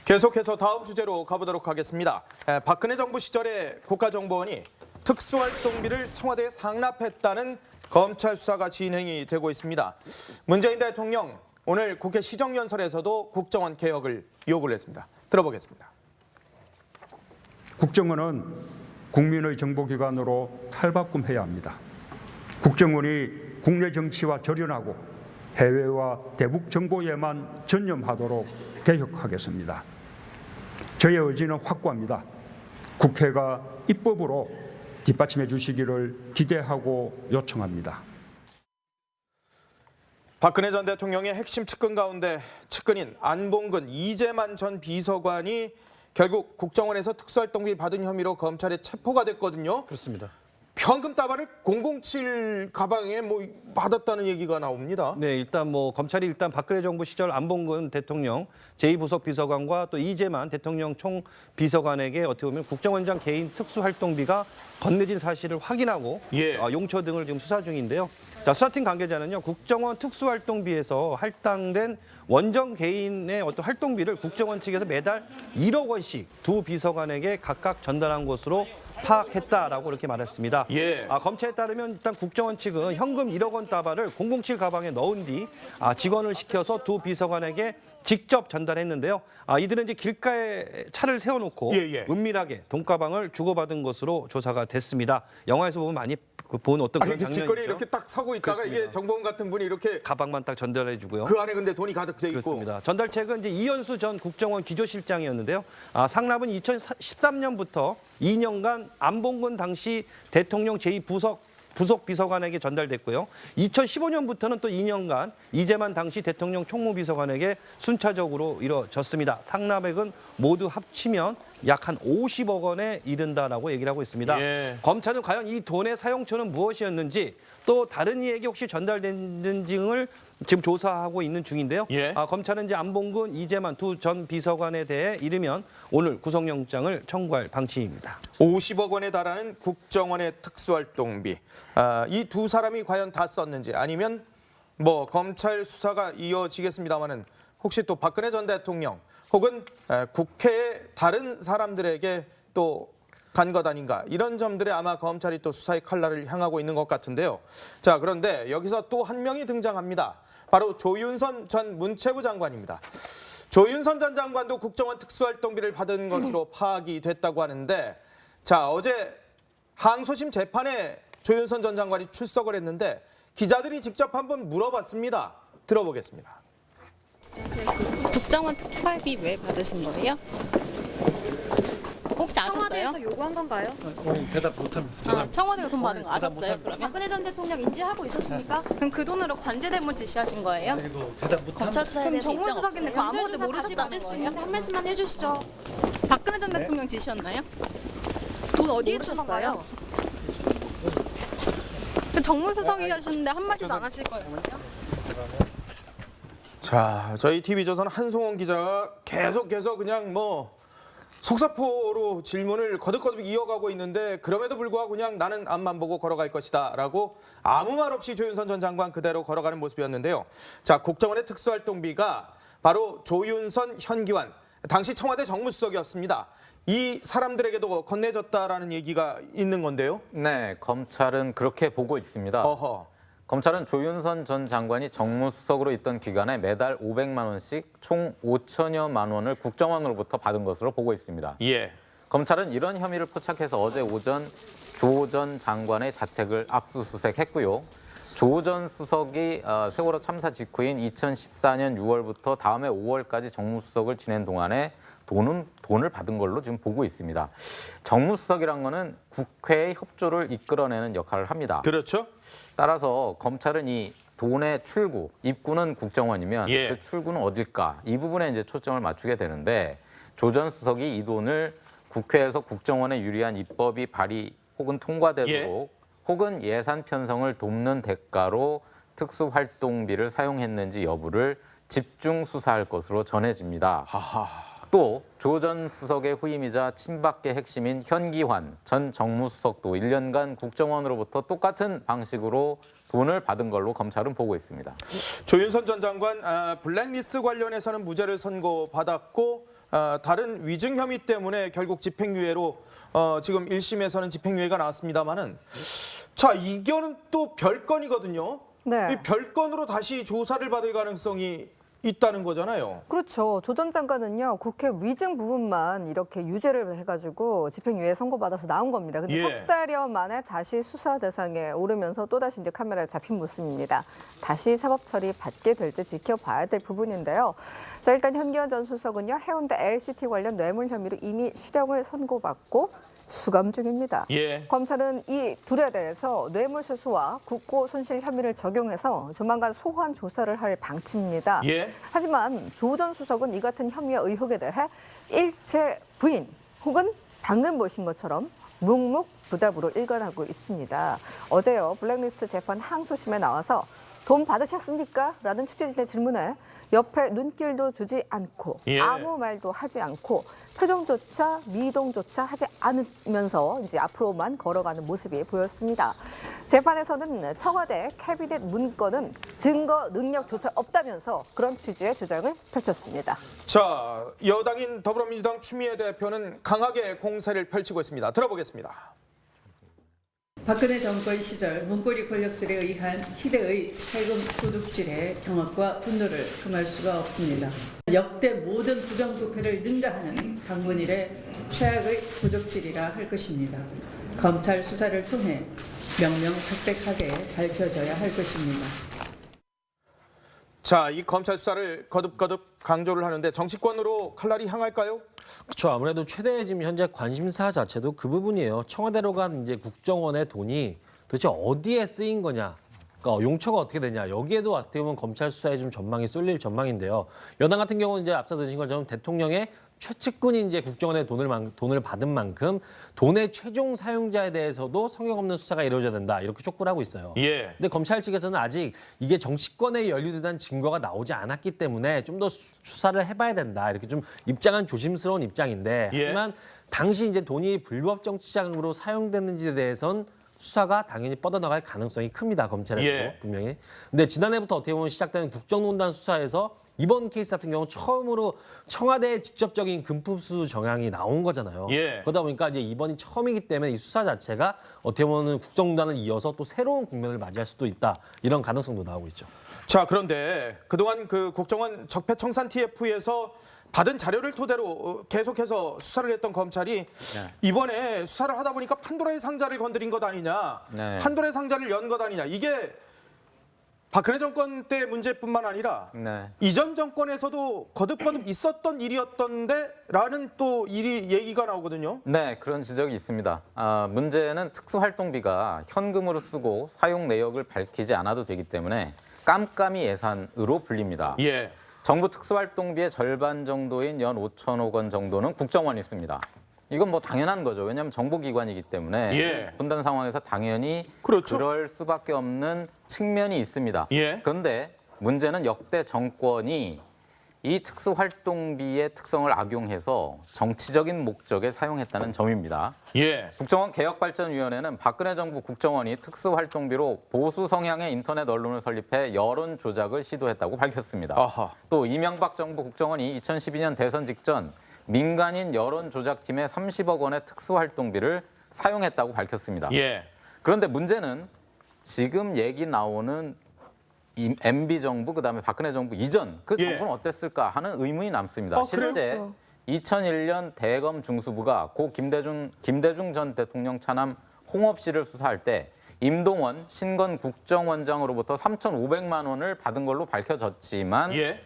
계속해서 다음 주제로 가보도록 하겠습니다. 박근혜 정부 시절에 국가정보원이 특수활동비를 청와대에 상납했다는 검찰 수사가 진행이 되고 있습니다. 문재인 대통령 오늘 국회 시정연설에서도 국정원 개혁을 요구를 했습니다. 들어보겠습니다. 국정원은 국민의 정보기관으로 탈바꿈해야 합니다. 국정원이 국내 정치와 절연하고 해외와 대북 정보에만 전념하도록 개혁하겠습니다. 저의 의지는 확고합니다. 국회가 입법으로 뒷받침해 주시기를 기대하고 요청합니다. 박근혜 전 대통령의 핵심 측근 가운데 측근인 안봉근, 이재만 전 비서관이 결국 국정원에서 특수활동비 받은 혐의로 검찰에 체포가 됐거든요. 그렇습니다. 현금 다발을 007 가방에 받았다는 얘기가 나옵니다. 네, 일단 검찰이 박근혜 정부 시절 안봉근 대통령 제2부속 비서관과 또 이재만 대통령 총 비서관에게 어떻게 보면 국정원장 개인 특수활동비가 건네진 사실을 확인하고 용처 등을 지금 수사 중인데요. 자, 수사팀 관계자는요, 국정원 특수활동비에서 할당된 원정 개인의 어떤 활동비를 국정원 측에서 매달 1억 원씩 두 비서관에게 각각 전달한 것으로 파악했다라고 이렇게 말했습니다. 검찰에 따르면 일단 국정원 측은 현금 1억 원 다발을 007 가방에 넣은 뒤 직원을 시켜서 두 비서관에게 직접 전달했는데요. 이들은 이제 길가에 차를 세워놓고 은밀하게 돈가방을 주고받은 것으로 조사가 됐습니다. 영화에서 보면 많이 본 어떤 그런 장면이죠. 길거리에 이렇게 딱 서고 있다가 그렇습니다. 이게 정보원 같은 분이 이렇게 가방만 딱 전달해주고요. 그 안에 근데 돈이 가득 돼 있고. 그렇습니다. 전달책은 이제 이현수 전 국정원 기조실장이었는데요. 상납은 2013년부터 2년간 안봉근 당시 대통령 제2부속 비서관에게 전달됐고요. 2015년부터는 또 2년간 이재만 당시 대통령 총무비서관에게 순차적으로 이뤄졌습니다. 상납액은 모두 합치면 약 한 50억 원에 이른다라고 얘기를 하고 있습니다. 검찰은 과연 이 돈의 사용처는 무엇이었는지 또 다른 이에게 혹시 전달됐는지를 지금 조사하고 있는 중인데요. 검찰은 이제 안봉근, 이재만 두 전 비서관에 대해 이르면 오늘 구속영장을 청구할 방침입니다. 50억 원에 달하는 국정원의 특수활동비. 이 두 사람이 과연 다 썼는지 아니면 검찰 수사가 이어지겠습니다마는 혹시 또 박근혜 전 대통령 혹은 국회의 다른 사람들에게 또 간 것 아닌가 이런 점들에 아마 검찰이 또 수사의 칼날을 향하고 있는 것 같은데요. 자, 그런데 여기서 또 한 명이 등장합니다. 바로 조윤선 전 문체부 장관입니다. 조윤선 전 장관도 국정원 특수활동비를 받은 것으로 파악이 됐다고 하는데, 자, 어제 항소심 재판에 조윤선 전 장관이 출석을 했는데 기자들이 직접 한번 물어봤습니다. 들어보겠습니다. 국정원 특활비 왜 받으신 거예요? 혹시 아셨어요? 청와대에서 요구한 건가요? 대답 못합니다. 청와대가 돈 받은 거 아셨어요? 그러면? 박근혜 전 대통령 인지하고 있었습니까? 그럼 그 돈으로 관제대물 지시하신 거예요? 대답 못합니다. 검찰 수사에 그럼 대해서 입장 정무수석인데 없어요? 그거 아무것도 연좌조사 다시 모르셨다는 받을 수 거예요? 있는데 한 말씀만 해주시죠. 박근혜 전 대통령 지시였나요? 돈 어디에 모르신 쓰셨어요? 그 정무수석이 하시는데 한마디도 안 하실 거예요? 자, 저희 TV조선 한송원 기자가 계속해서 그냥 속사포로 질문을 거듭거듭 이어가고 있는데 그럼에도 불구하고 그냥 나는 앞만 보고 걸어갈 것이다 라고 아무 말 없이 조윤선 전 장관 그대로 걸어가는 모습이었는데요. 자, 국정원의 특수활동비가 바로 조윤선, 현기환, 당시 청와대 정무수석이었습니다. 이 사람들에게도 건네졌다라는 얘기가 있는 건데요. 네, 검찰은 그렇게 보고 있습니다. 검찰은 조윤선 전 장관이 정무수석으로 있던 기간에 매달 500만 원씩 총 5천여만 원을 국정원으로부터 받은 것으로 보고 있습니다. 검찰은 이런 혐의를 포착해서 어제 오전 조 전 장관의 자택을 압수수색했고요. 조 전 수석이 세월호 참사 직후인 2014년 6월부터 다음해 5월까지 정무수석을 지낸 동안에 돈을 받은 걸로 지금 보고 있습니다. 정무수석이란 거는 국회의 협조를 이끌어내는 역할을 합니다. 그렇죠. 따라서 검찰은 이 돈의 출구, 입구는 국정원이면 그 출구는 어딜까? 이 부분에 이제 초점을 맞추게 되는데 조 전 수석이 이 돈을 국회에서 국정원에 유리한 입법이 발의 혹은 통과되도록 혹은 예산 편성을 돕는 대가로 특수활동비를 사용했는지 여부를 집중 수사할 것으로 전해집니다. 또 조 전 수석의 후임이자 친박계 핵심인 현기환 전 정무수석도 1년간 국정원으로부터 똑같은 방식으로 돈을 받은 걸로 검찰은 보고 있습니다. 조윤선 전 장관 블랙리스트 관련해서는 무죄를 선고받았고 다른 위증 혐의 때문에 결국 집행유예로 지금 1심에서는 집행유예가 나왔습니다만은 자, 이거는 또 별건이거든요. 네. 이 별건으로 다시 조사를 받을 가능성이 있다는 거잖아요. 그렇죠. 조 전 장관은요, 국회 위증 부분만 이렇게 유죄를 해가지고 집행유예 선고받아서 나온 겁니다. 근데 예. 석 달여 만에 다시 수사 대상에 오르면서 또다시 이제 카메라에 잡힌 모습입니다. 다시 사법 처리 받게 될지 지켜봐야 될 부분인데요. 자, 일단 현기현 전 수석은요, 해운대 LCT 관련 뇌물 혐의로 이미 실형을 선고받고 수감 중입니다. 예. 검찰은 이 둘에 대해서 뇌물수수와 국고 손실 혐의를 적용해서 조만간 소환 조사를 할 방침입니다. 예. 하지만 조 전 수석은 이 같은 혐의와 의혹에 대해 일체 부인 혹은 방금 보신 것처럼 묵묵부답으로 일관하고 있습니다. 어제요, 블랙리스트 재판 항소심에 나와서 돈 받으셨습니까? 라는 취재진의 질문에 옆에 눈길도 주지 않고 예. 아무 말도 하지 않고 표정조차 미동조차 하지 않으면서 이제 앞으로만 걸어가는 모습이 보였습니다. 재판에서는 청와대 캐비넷 문건은 증거 능력조차 없다면서 그런 취지의 주장을 펼쳤습니다. 자, 여당인 더불어민주당 추미애 대표는 강하게 공세를 펼치고 있습니다. 들어보겠습니다. 박근혜 정권 시절 문고리 권력들에 의한 희대의 세금 도둑질의 경악과 분노를 금할 수가 없습니다. 역대 모든 부정부패를 능가하는 강문일의 최악의 도적질이라 할 것입니다. 검찰 수사를 통해 명명백백하게 밝혀져야 할 것입니다. 자, 이 검찰 수사를 거듭거듭 강조를 하는데 정치권으로 칼날이 향할까요? 그렇죠. 아무래도 최대 지금 현재 관심사 자체도 그 부분이에요. 청와대로 간 이제 국정원의 돈이 도대체 어디에 쓰인 거냐. 그러니까 용처가 어떻게 되냐. 여기에도 어떻게 보면 검찰 수사에 좀 전망이 쏠릴 전망인데요. 여당 같은 경우는 이제 앞서 드신 것처럼 대통령의 최측근이 이제 국정원에 돈을 받은 만큼 돈의 최종 사용자에 대해서도 성역 없는 수사가 이루어져야 된다. 이렇게 촉구를 하고 있어요. 예. 근데 검찰 측에서는 아직 이게 정치권에 연루되는 증거가 나오지 않았기 때문에 좀 더 수사를 해봐야 된다. 이렇게 좀 입장은 조심스러운 입장인데 예. 하지만 당시 이제 돈이 불법 정치자금으로 사용됐는지에 대해선 수사가 당연히 뻗어나갈 가능성이 큽니다. 검찰에서 예. 분명히. 근데 지난해부터 어떻게 보면 시작된 국정농단 수사에서 이번 케이스 같은 경우는 처음으로 청와대의 직접적인 금품수수 정황이 나온 거잖아요. 예. 그러다 보니까 이제 이번이 처음이기 때문에 이 수사 자체가 어떻게 보면 국정농단을 이어서 또 새로운 국면을 맞이할 수도 있다. 이런 가능성도 나오고 있죠. 자, 그런데 그동안 그 국정원 적폐청산 TF에서 받은 자료를 토대로 계속해서 수사를 했던 검찰이 이번에 수사를 하다 보니까 판도라의 상자를 건드린 것 아니냐. 네. 판도라의 상자를 연 것 아니냐. 이게 박근혜 정권 때 문제뿐만 아니라 네. 이전 정권에서도 거듭거듭 있었던 일이었던데라는 또 얘기가 나오거든요. 네, 그런 지적이 있습니다. 문제는 특수활동비가 현금으로 쓰고 사용 내역을 밝히지 않아도 되기 때문에 깜깜이 예산으로 불립니다. 예. 정부 특수활동비의 절반 정도인 연 5천억 원 정도는 국정원이 씁니다. 이건 뭐 당연한 거죠. 왜냐하면 정보기관이기 때문에 예. 분단 상황에서 당연히 그렇죠. 그럴 수밖에 없는 측면이 있습니다. 예. 그런데 문제는 역대 정권이 이 특수활동비의 특성을 악용해서 정치적인 목적에 사용했다는 점입니다. 예. 국정원 개혁발전위원회는 박근혜 정부 국정원이 특수활동비로 보수 성향의 인터넷 언론을 설립해 여론 조작을 시도했다고 밝혔습니다. 아하. 또 이명박 정부 국정원이 2012년 대선 직전 민간인 여론 조작팀에 30억 원의 특수활동비를 사용했다고 밝혔습니다. 예. 그런데 문제는 지금 얘기 나오는 MB 정부 그다음에 박근혜 정부 이전 그 예. 정부는 어땠을까 하는 의문이 남습니다. 실제 그렇죠. 2001년 대검 중수부가 고 김대중 전 대통령 차남 홍업 씨를 수사할 때 임동원 신건 국정원장으로부터 3,500만 원을 받은 걸로 밝혀졌지만 예.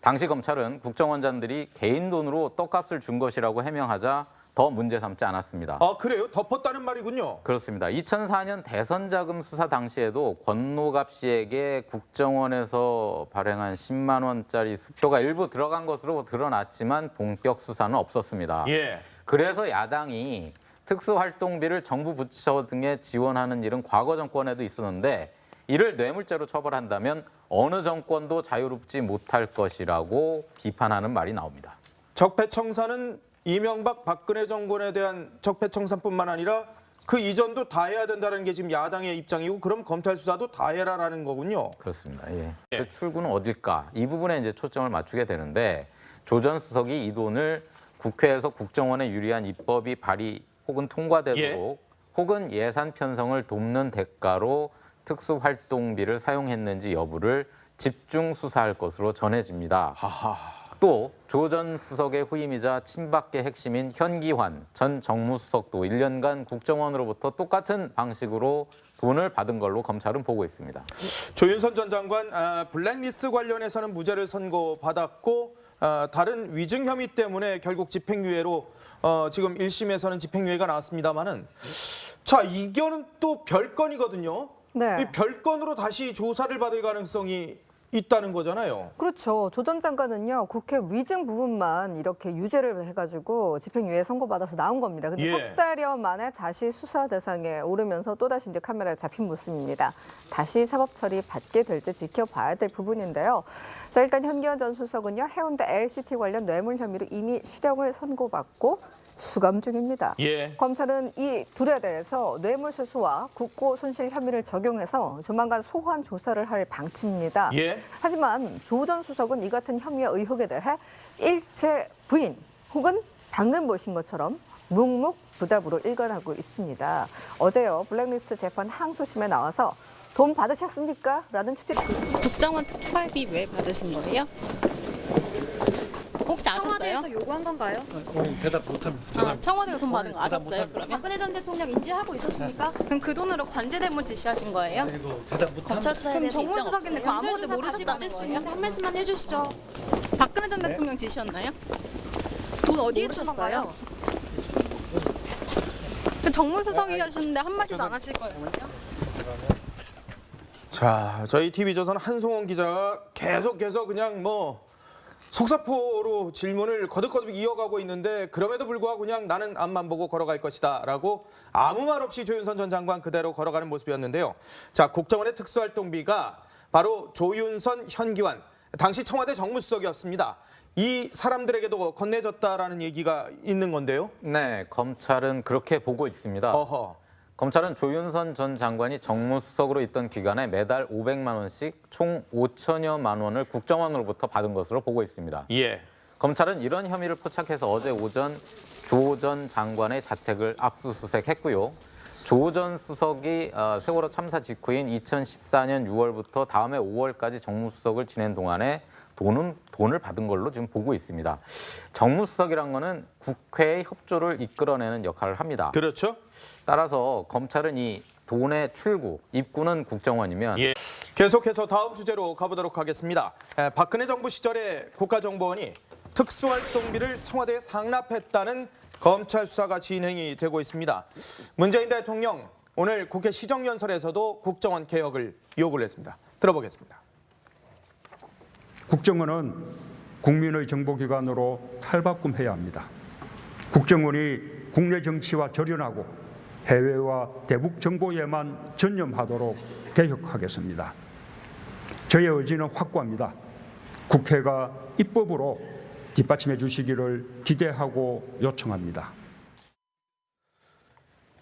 당시 검찰은 국정원장들이 개인 돈으로 떡값을 준 것이라고 해명하자 더 문제 삼지 않았습니다. 아, 그래요? 덮었다는 말이군요. 그렇습니다. 2004년 대선 자금 수사 당시에도 권노갑 씨에게 국정원에서 발행한 10만 원짜리 수표가 일부 들어간 것으로 드러났지만 본격 수사는 없었습니다. 예. 그래서 야당이 특수활동비를 정부 부처 등에 지원하는 일은 과거 정권에도 있었는데 이를 뇌물죄로 처벌한다면 어느 정권도 자유롭지 못할 것이라고 비판하는 말이 나옵니다. 적폐청산은 이명박 박근혜 정권에 대한 적폐청산뿐만 아니라 그 이전도 다 해야 된다는 게 지금 야당의 입장이고 그럼 검찰 수사도 다 해라라는 거군요. 그렇습니다. 예. 그 출구는 어딜까? 이 부분에 이제 초점을 맞추게 되는데 조 전 수석이 이 돈을 국회에서 국정원에 유리한 입법이 발의 혹은 통과되도록 혹은 예산 편성을 돕는 대가로 특수활동비를 사용했는지 여부를 집중 수사할 것으로 전해집니다. 또 조 전 수석의 후임이자 친박계 핵심인 현기환 전 정무수석도 1년간 국정원으로부터 똑같은 방식으로 돈을 받은 걸로 검찰은 보고 있습니다. 조윤선 전 장관 블랙리스트 관련해서는 무죄를 선고받았고 다른 위증 혐의 때문에 결국 집행유예로 지금 1심에서는 집행유예가 나왔습니다마는 자 이거는 또 별건이거든요. 네. 이 별건으로 다시 조사를 받을 가능성이 있다는 거잖아요. 그렇죠. 조 전 장관은요, 국회 위증 부분만 이렇게 유죄를 해가지고 집행유예 선고받아서 나온 겁니다. 근데 석 달여 만에 다시 수사 대상에 오르면서 또다시 이제 카메라에 잡힌 모습입니다. 다시 사법 처리 받게 될지 지켜봐야 될 부분인데요. 자, 일단 현기환 전 수석은요, 해운대 LCT 관련 뇌물 혐의로 이미 실형을 선고받고 수감 중입니다. 검찰은 이 둘에 대해서 뇌물수수와 국고 손실 혐의를 적용해서 조만간 소환 조사를 할 방침입니다. 하지만 조 전 수석은 이 같은 혐의와 의혹에 대해 일체 부인 혹은 방금 보신 것처럼 묵묵부답으로 일관하고 있습니다. 어제요 블랙리스트 재판 항소심에 나와서 돈 받으셨습니까? 라는 취재. 국정원 특활비 왜 받으신 거예요? 혹시 아셨어요? 청와대에서 요구한 건가요? 대답 못합니다. 청와대가 돈 받은 거 아셨어요? 그러면? 박근혜 전 대통령 인지하고 있었습니까? 그럼 그 돈으로 관제대문 지시하신 거예요? 대답 못합니다. 검찰 수사에 그럼 대해서 입장 정무수석인데 없어요? 그거 아무것도 연좌 조사 다시 모르셨다는 받을 수 거예요? 있는데 한 말씀만 해주시죠. 박근혜 전 대통령 지시였나요? 돈 어디에 쓰셨어요? 그 정무수석이셨는데 한마디도 안 하실 거예요? 자, 저희 TV조선 한송원 기자가 계속해서 그냥 뭐 속사포로 질문을 거듭거듭 이어가고 있는데 그럼에도 불구하고 그냥 나는 앞만 보고 걸어갈 것이다 라고 아무 말 없이 조윤선 전 장관 그대로 걸어가는 모습이었는데요. 자, 국정원의 특수활동비가 바로 조윤선, 현기환, 당시 청와대 정무수석이었습니다. 이 사람들에게도 건네졌다라는 얘기가 있는 건데요. 네, 검찰은 그렇게 보고 있습니다. 검찰은 조윤선 전 장관이 정무수석으로 있던 기간에 매달 500만 원씩 총 5천여만 원을 국정원으로부터 받은 것으로 보고 있습니다. 검찰은 이런 혐의를 포착해서 어제 오전 조 전 장관의 자택을 압수수색했고요. 조 전 수석이 세월호 참사 직후인 2014년 6월부터 다음해 5월까지 정무수석을 지낸 동안에 돈을 받은 걸로 지금 보고 있습니다. 정무수석이란 거는 국회의 협조를 이끌어내는 역할을 합니다. 그렇죠. 따라서 검찰은 이 돈의 출구, 입구는 국정원이면 계속해서 다음 주제로 가보도록 하겠습니다. 박근혜 정부 시절에 국가정보원이 특수활동비를 청와대에 상납했다는 검찰 수사가 진행이 되고 있습니다. 문재인 대통령 오늘 국회 시정연설에서도 국정원 개혁을 요구를 했습니다. 들어보겠습니다. 국정원은 국민의 정보기관으로 탈바꿈해야 합니다. 국정원이 국내 정치와 절연하고 해외와 대북 정보에만 전념하도록 개혁하겠습니다. 저의 의지는 확고합니다. 국회가 입법으로 뒷받침해 주시기를 기대하고 요청합니다.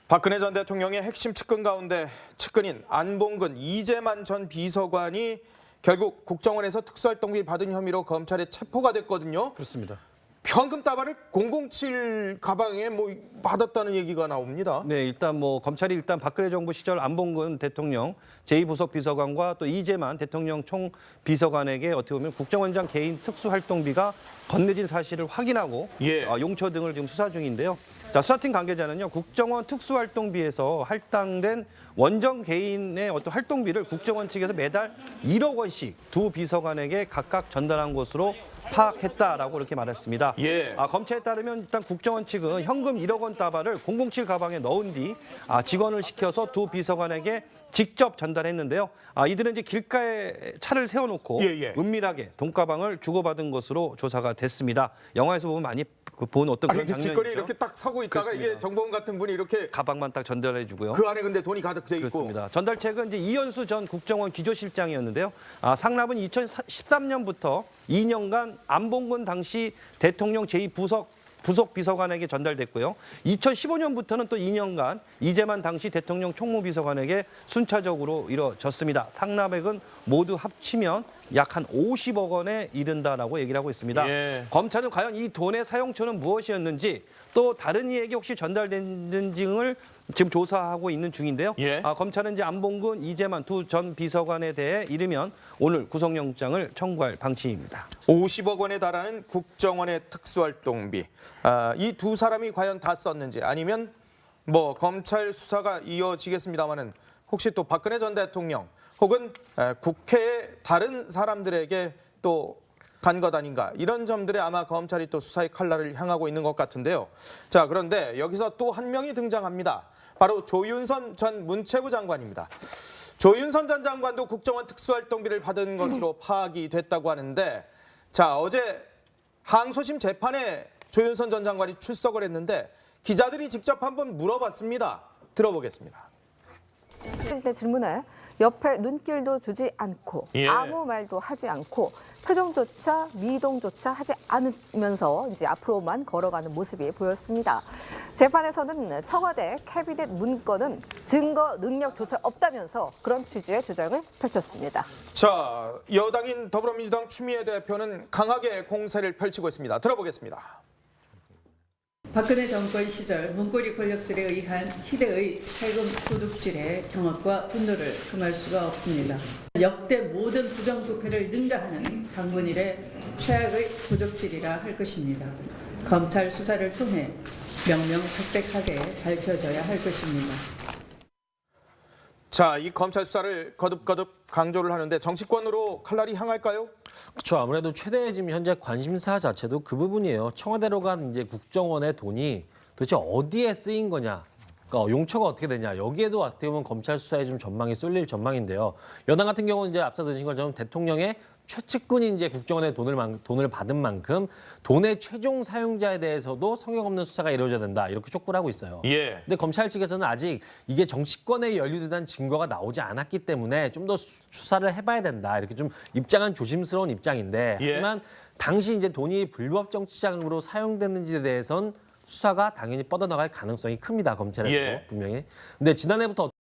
박근혜 전 대통령의 핵심 측근 가운데 측근인 안봉근, 이재만 전 비서관이 결국 국정원에서 특수활동비 받은 혐의로 검찰에 체포가 됐거든요. 그렇습니다. 현금 다발을 007 가방에 뭐 받았다는 얘기가 나옵니다. 네, 일단 검찰이 박근혜 정부 시절 안봉근 대통령 제2부속 비서관과 또 이재만 대통령 총 비서관에게 어떻게 보면 국정원장 개인 특수활동비가 건네진 사실을 확인하고 용처 등을 지금 수사 중인데요. 자, 수사팀 관계자는요, 국정원 특수활동비에서 할당된 원정 개인의 어떤 활동비를 국정원 측에서 매달 1억 원씩 두 비서관에게 각각 전달한 것으로 파악했다라고 이렇게 말했습니다. 검찰에 따르면 일단 국정원 측은 현금 1억 원 다발을 007 가방에 넣은 뒤 직원을 시켜서 두 비서관에게 직접 전달했는데요. 이들은 이제 길가에 차를 세워놓고 은밀하게 돈가방을 주고받은 것으로 조사가 됐습니다. 영화에서 보면 많이 본 어떤 그런 장면이죠. 길거리에 이렇게 딱 서고 있다가 그렇습니다. 이게 정보원 같은 분이 이렇게 가방만 딱 전달해주고요. 그 안에 근데 돈이 가득 돼 있고. 그렇습니다. 전달책은 이제 이현수 전 국정원 기조실장이었는데요. 상납은 2013년부터 2년간 안봉근 당시 대통령 제2부속 부속 비서관에게 전달됐고요. 2015년부터는 또 2년간 이재만 당시 대통령 총무비서관에게 순차적으로 이뤄졌습니다. 상납액은 모두 합치면 약 한 50억 원에 이른다라고 얘기를 하고 있습니다. 예. 검찰은 과연 이 돈의 사용처는 무엇이었는지 또 다른 이에게 혹시 전달됐는지를 지금 조사하고 있는 중인데요. 예. 검찰은 이제 안봉근, 이재만 두 전 비서관에 대해 이르면 오늘 구속영장을 청구할 방침입니다. 50억 원에 달하는 국정원의 특수활동비. 이 두 사람이 과연 다 썼는지 아니면 뭐 검찰 수사가 이어지겠습니다마는 혹시 또 박근혜 전 대통령 혹은 국회의 다른 사람들에게 또 간 것 아닌가 이런 점들에 아마 검찰이 또 수사의 칼날을 향하고 있는 것 같은데요. 자, 그런데 여기서 또 한 명이 등장합니다. 바로 조윤선 전 문체부 장관입니다. 조윤선 전 장관도 국정원 특수활동비를 받은 것으로 파악이 됐다고 하는데, 자, 어제 항소심 재판에 조윤선 전 장관이 출석을 했는데 기자들이 직접 한번 물어봤습니다. 들어보겠습니다. 의 질문에 옆에 눈길도 주지 않고 예. 아무 말도 하지 않고 표정조차 미동조차 하지 않으면서 이제 앞으로만 걸어가는 모습이 보였습니다. 재판에서는 청와대 캐비넷 문건은 증거 능력조차 없다면서 그런 취지의 주장을 펼쳤습니다. 자, 여당인 더불어민주당 추미애 대표는 강하게 공세를 펼치고 있습니다. 들어보겠습니다. 박근혜 정권 시절 문고리 권력들에 의한 희대의 세금 도둑질의 경악과 분노를 금할 수가 없습니다. 역대 모든 부정부패를 능가하는 당분일의 최악의 도둑질이라 할 것입니다. 검찰 수사를 통해 명명백백하게 밝혀져야 할 것입니다. 자, 이 검찰 수사를 거듭 강조를 하는데 정치권으로 칼날이 향할까요? 그렇죠. 아무래도 최대 지금 현재 관심사 자체도 그 부분이에요. 청와대로 간 이제 국정원의 돈이 도대체 어디에 쓰인 거냐. 그러니까 용처가 어떻게 되냐. 여기에도 어떻게 보면 검찰 수사에 좀 전망이 쏠릴 전망인데요. 여당 같은 경우는 이제 앞서 드신 것처럼 대통령의 최측근이 이제 국정원의 돈을 받은 만큼 돈의 최종 사용자에 대해서도 성역 없는 수사가 이루어져야 된다. 이렇게 촉구를 하고 있어요. 예. 근데 검찰 측에서는 아직 이게 정치권에 연루된 증거가 나오지 않았기 때문에 좀 더 수사를 해봐야 된다. 이렇게 좀 입장은 조심스러운 입장인데 예. 하지만 당시 이제 돈이 불법 정치자금으로 사용됐는지에 대해선 수사가 당연히 뻗어나갈 가능성이 큽니다. 검찰에서 예. 분명히. 근데 지난해부터